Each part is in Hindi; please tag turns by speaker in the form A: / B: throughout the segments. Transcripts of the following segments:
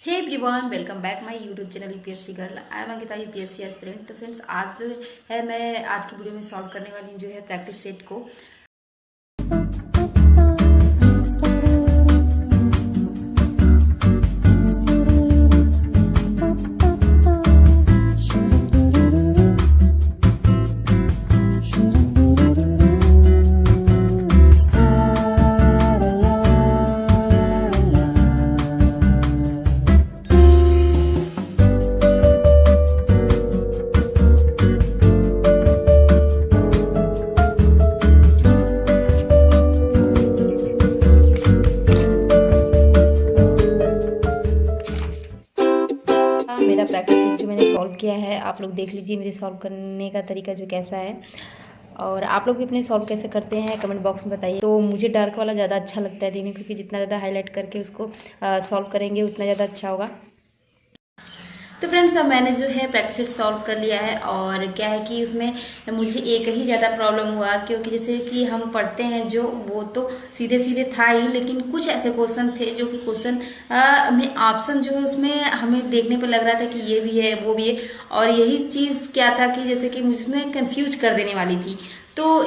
A: Hey everyone, welcome back my YouTube channel UPSC girl. I am Ankita, UPSC aspirant. तो फ्रेंड्स, आज जो है मैं आज की वीडियो में सॉल्व करने वाली हूँ जो है प्रैक्टिस सेट को। मेरा प्रैक्टिस सेट जो मैंने सॉल्व किया है, आप लोग देख लीजिए मेरे सॉल्व करने का तरीका जो कैसा है। और आप लोग भी अपने सॉल्व कैसे करते हैं कमेंट बॉक्स में बताइए। तो मुझे डार्क वाला ज़्यादा अच्छा लगता है देखने, क्योंकि जितना ज़्यादा हाईलाइट करके उसको सॉल्व करेंगे उतना ज़्यादा अच्छा होगा। तो फ्रेंड्स, अब मैंने जो है प्रैक्टिस सेट सॉल्व कर लिया है। और क्या है कि उसमें मुझे एक ही ज़्यादा प्रॉब्लम हुआ, क्योंकि जैसे कि हम पढ़ते हैं जो वो तो सीधे सीधे था ही, लेकिन कुछ ऐसे क्वेश्चन थे जो कि क्वेश्चन में ऑप्शन जो है उसमें हमें देखने पर लग रहा था कि ये भी है वो भी है। और यही चीज़ क्या था कि जैसे कि मुझे कंफ्यूज कर देने वाली थी। तो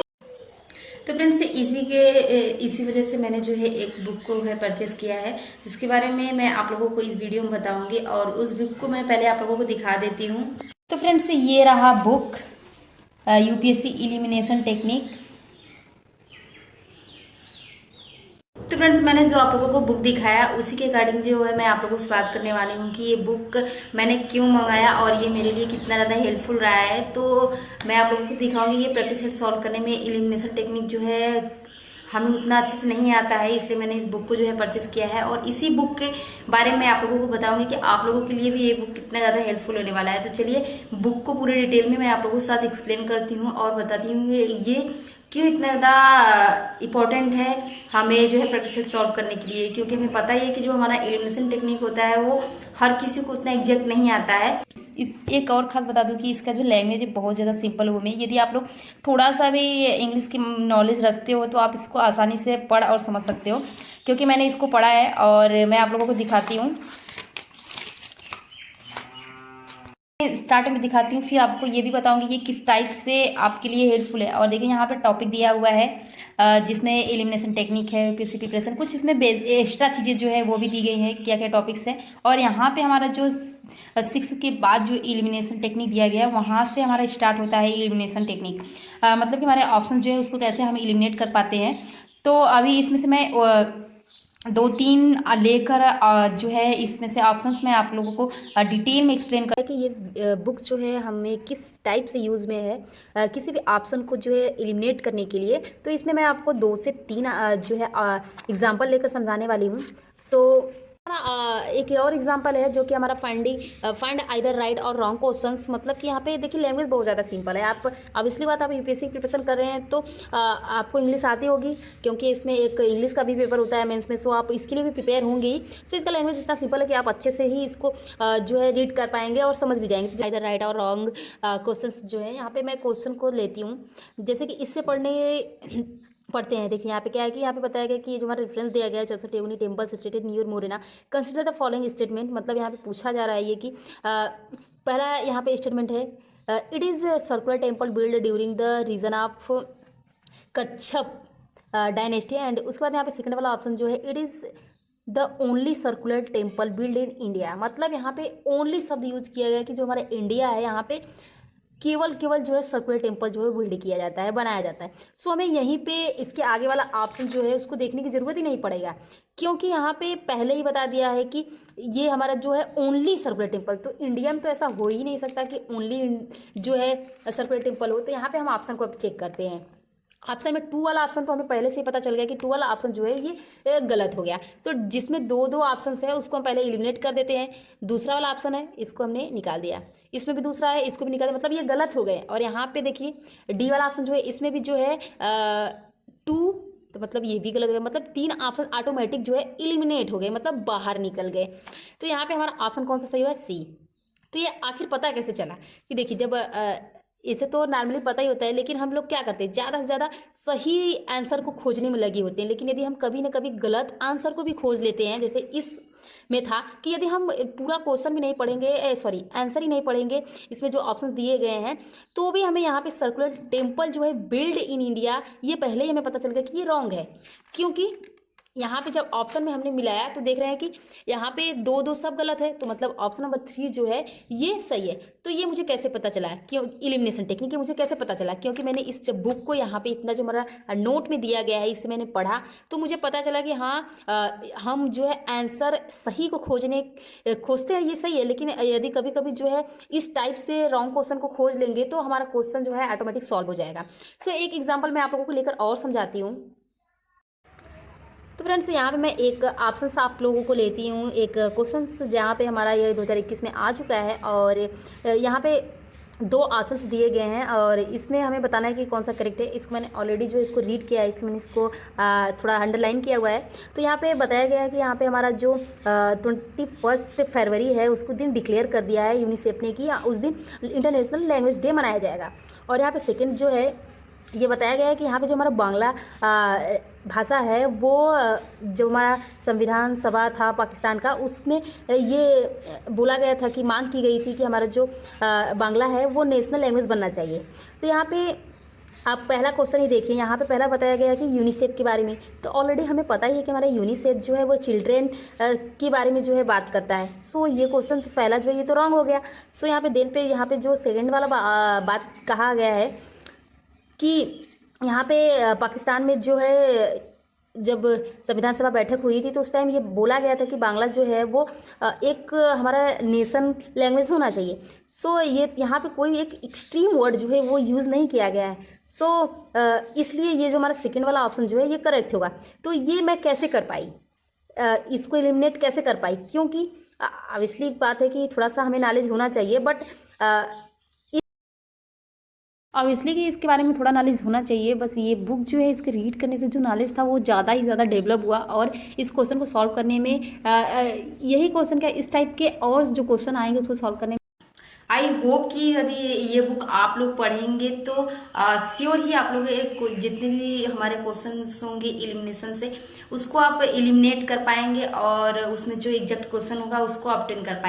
A: फ्रेंड्स, इसी वजह से मैंने जो है एक बुक को है परचेज़ किया है, जिसके बारे में मैं आप लोगों को इस वीडियो में बताऊंगी। और उस बुक को मैं पहले आप लोगों को दिखा देती हूँ। तो फ्रेंड्स, ये रहा बुक, यूपीएससी एलिमिनेशन टेक्निक। तो फ्रेंड्स, मैंने जो आप लोगों को बुक दिखाया उसी के अकॉर्डिंग जो है मैं आप लोगों से बात करने वाली हूँ कि ये बुक मैंने क्यों मंगाया और ये मेरे लिए कितना ज़्यादा हेल्पफुल रहा है। तो मैं आप लोगों को दिखाऊंगी ये प्रैक्टिस सेट सॉल्व करने में एलिमिनेशन टेक्निक जो है हमें उतना अच्छे से नहीं आता है, इसलिए मैंने इस बुक को जो है परचेस किया है। और इसी बुक के बारे में आप लोगों को बताऊंगी कि आप लोगों के लिए भी ये बुक कितना ज़्यादा हेल्पफुल होने वाला है। तो चलिए बुक को पूरे डिटेल में मैं आप लोगों के साथ एक्सप्लेन करती हूँ और बताती हूँ ये क्यों इतना ज़्यादा इम्पोर्टेंट है हमें जो है प्रैक्टिस सेट सॉल्व करने के लिए। क्योंकि हमें पता ही है कि जो हमारा एलिमिनेशन टेक्निक होता है वो हर किसी को उतना एग्जैक्ट नहीं आता है। इस एक और खास बता दूं कि इसका जो लैंग्वेज है बहुत ज़्यादा सिंपल वो में, यदि आप लोग थोड़ा सा भी इंग्लिश की नॉलेज रखते हो तो आप इसको आसानी से पढ़ और समझ सकते हो। क्योंकि मैंने इसको पढ़ा है और मैं आप लोगों को दिखाती हूँ, स्टार्ट में दिखाती हूँ, फिर आपको ये भी बताऊंगी कि किस टाइप से आपके लिए हेल्पफुल है। और देखिए यहाँ पे टॉपिक दिया हुआ है जिसमें एलिमिनेशन टेक्निक है, पीसी प्रिपरेशन, कुछ इसमें एक्स्ट्रा चीज़ें जो है वो भी दी गई हैं, क्या क्या टॉपिक्स हैं। और यहाँ पे हमारा जो 6 के बाद जो एलिमिनेशन टेक्निक दिया गया है वहाँ से हमारा स्टार्ट होता है एलिमिनेशन टेक्निक। मतलब कि हमारे ऑप्शन जो है उसको कैसे हम एलिमिनेट कर पाते हैं। तो अभी इसमें से मैं 2-3 लेकर जो है इसमें से ऑप्शंस में आप लोगों को डिटेल में एक्सप्लेन कर कि ये बुक जो है हमें किस टाइप से यूज़ में है किसी भी ऑप्शन को जो है एलिमिनेट करने के लिए। तो इसमें मैं आपको 2 से 3 जो है एग्जांपल लेकर समझाने वाली हूँ। सो एक और एग्जांपल है जो कि हमारा फाइंड आइदर राइट और रॉन्ग क्वेश्चंस। मतलब कि यहाँ पे देखिए लैंग्वेज बहुत ज़्यादा सिंपल है। आप अब इसलिए बात, आप यूपीएससी प्रिपरेशन कर रहे हैं तो आपको इंग्लिश आती होगी, क्योंकि इसमें एक इंग्लिश का भी पेपर होता है मेंस में। सो आप इसके लिए भी प्रिपेयर होंगे ही। सो इसका लैंग्वेज इतना सिंपल है कि आप अच्छे से ही इसको जो है रीड कर पाएंगे और समझ भी जाएंगे। आइदर राइट और रॉन्ग क्वेश्चंस जो है, यहाँ पे मैं क्वेश्चन को लेती हूँ जैसे कि इससे पढ़ते हैं। देखिए यहाँ पे क्या है कि यहाँ पे बताया गया कि जो हमारा रेफरेंस दिया गया है 64 टेगुनी temple situated near Morena, consider the following statement. मतलब यहाँ पे पूछा जा रहा है ये कि पहला यहाँ पे स्टेटमेंट है, it is circular temple build during the region of Kachchhap dynasty. And उसके बाद यहाँ पे सेकंड वाला ऑप्शन जो है, it is the only circular temple build in India. मतलब यहाँ पे ओनली शब्द यूज किया गया कि जो हमारा इंडिया है यहाँ पे केवल केवल जो है सर्कुलर टेम्पल जो है बिल्ड किया जाता है, बनाया जाता है। सो हमें यहीं पे इसके आगे वाला ऑप्शन जो है उसको देखने की ज़रूरत ही नहीं पड़ेगा, क्योंकि यहाँ पे पहले ही बता दिया है कि ये हमारा जो है ओनली सर्कुलर टेम्पल। तो इंडिया में तो ऐसा हो ही नहीं सकता कि ओनली जो है सर्कुलर टेम्पल हो। तो यहाँ पे हम ऑप्शन को चेक करते हैं। ऑप्शन में 2 वाला ऑप्शन तो हमें पहले से ही पता चल गया कि 2 वाला ऑप्शन जो है ये गलत हो गया। तो जिसमें दो दो ऑप्शन है उसको हम पहले एलिमिनेट कर देते हैं। दूसरा वाला ऑप्शन है इसको हमने निकाल दिया, इसमें भी दूसरा है इसको भी निकाल दिया, मतलब ये गलत हो गए। और यहाँ पे देखिए डी वाला ऑप्शन जो है इसमें भी जो है 2, तो मतलब ये भी गलत हो गया। मतलब 3 ऑप्शन ऑटोमेटिक जो है एलिमिनेट हो गए, मतलब बाहर निकल गए। तो यहाँ पे हमारा ऑप्शन कौन सा सही हुआ है, सी। तो ये आखिर पता कैसे चला कि देखिए जब इसे तो नॉर्मली पता ही होता है, लेकिन हम लोग क्या करते हैं, ज़्यादा से ज़्यादा सही आंसर को खोजने में लगे होते हैं। लेकिन यदि हम कभी ना कभी गलत आंसर को भी खोज लेते हैं, जैसे इस में था कि यदि हम पूरा क्वेश्चन भी नहीं पढ़ेंगे, सॉरी आंसर ही नहीं पढ़ेंगे, इसमें जो ऑप्शन दिए गए हैं, तो भी हमें यहाँ पे सर्कुलर टेम्पल जो है बिल्ड इन इंडिया, ये पहले ही हमें पता चल गया कि ये रॉन्ग है। क्योंकि यहाँ पे जब ऑप्शन में हमने मिलाया तो देख रहे हैं कि यहाँ पे दो दो सब गलत है, तो मतलब ऑप्शन नंबर 3 जो है ये सही है। तो ये मुझे कैसे पता चला, क्यों इलिमिनेशन टेक्निक, ये मुझे कैसे पता चला, क्योंकि मैंने इस जब बुक को यहाँ पे इतना जो हमारा नोट में दिया गया है इसे मैंने पढ़ा, तो मुझे पता चला कि हाँ हम जो है आंसर सही को खोजते हैं, ये सही है, लेकिन यदि कभी कभी जो है इस टाइप से रॉन्ग क्वेश्चन को खोज लेंगे तो हमारा क्वेश्चन जो है ऑटोमेटिक सॉल्व हो जाएगा। सो एक एग्जाम्पल मैं आप लोगों को लेकर और समझाती हूँ। तो फ्रेंड्स यहाँ पे मैं एक ऑप्शंस आप लोगों को लेती हूँ, एक क्वेश्चंस जहाँ पे हमारा ये 2021 में आ चुका है, और यहाँ पे दो ऑप्शंस दिए गए हैं और इसमें हमें बताना है कि कौन सा करेक्ट है। इसको मैंने ऑलरेडी जो इसको रीड किया है, इसको मैंने इसको थोड़ा अंडरलाइन किया हुआ है। तो यहाँ पे बताया गया है कि यहाँ पे हमारा जो 21 फरवरी है उसको दिन डिक्लेयर कर दिया है यूनिसेफ ने कि उस दिन इंटरनेशनल लैंग्वेज डे मनाया जाएगा। और यहाँ पे सेकेंड जो है ये बताया गया है कि यहाँ पे जो हमारा बांग्ला भाषा है वो जो हमारा संविधान सभा था पाकिस्तान का, उसमें ये बोला गया था कि मांग की गई थी कि हमारा जो बांग्ला है वो नेशनल लैंग्वेज बनना चाहिए। तो यहाँ पे आप पहला क्वेश्चन ही देखिए, यहाँ पे पहला बताया गया है कि यूनिसेफ के बारे में। तो ऑलरेडी हमें पता ही है कि हमारा यूनिसेफ जो है वो चिल्ड्रेन के बारे में जो है बात करता है। सो ये क्वेश्चन पहला जो है ये तो रॉन्ग हो गया। सो यहाँ पे देन पे यहाँ पे जो सेकेंड वाला बात कहा गया है कि यहाँ पे पाकिस्तान में जो है जब संविधान सभा बैठक हुई थी तो उस टाइम ये बोला गया था कि बांग्ला जो है वो एक हमारा नेशन लैंग्वेज होना चाहिए। सो ये यहाँ पे कोई एक एक्सट्रीम वर्ड जो है वो यूज़ नहीं किया गया है। सो इसलिए ये जो हमारा सेकेंड वाला ऑप्शन जो है ये करेक्ट होगा। तो ये मैं कैसे कर पाई, इसको एलिमिनेट कैसे कर पाई, क्योंकि ऑब्वियसली बात है कि थोड़ा सा हमें नॉलेज होना चाहिए, बट ऑब्वियसली कि इसके बारे में थोड़ा नॉलेज होना चाहिए। बस ये बुक जो है इसके रीड करने से जो नॉलेज था वो ज़्यादा ही ज़्यादा डेवलप हुआ, और इस क्वेश्चन को सॉल्व करने में यही क्वेश्चन क्या इस टाइप के और जो क्वेश्चन आएंगे उसको सॉल्व करने में आई होप कि यदि ये बुक आप लोग पढ़ेंगे तो श्योर ही आप लोग एक जितने भी हमारे क्वेश्चंस होंगे एलिमिनेशन से उसको आप एलिमिनेट कर पाएंगे, और उसमें जो एग्जैक्ट क्वेश्चन होगा उसको ऑब्टेन कर पाएंगे।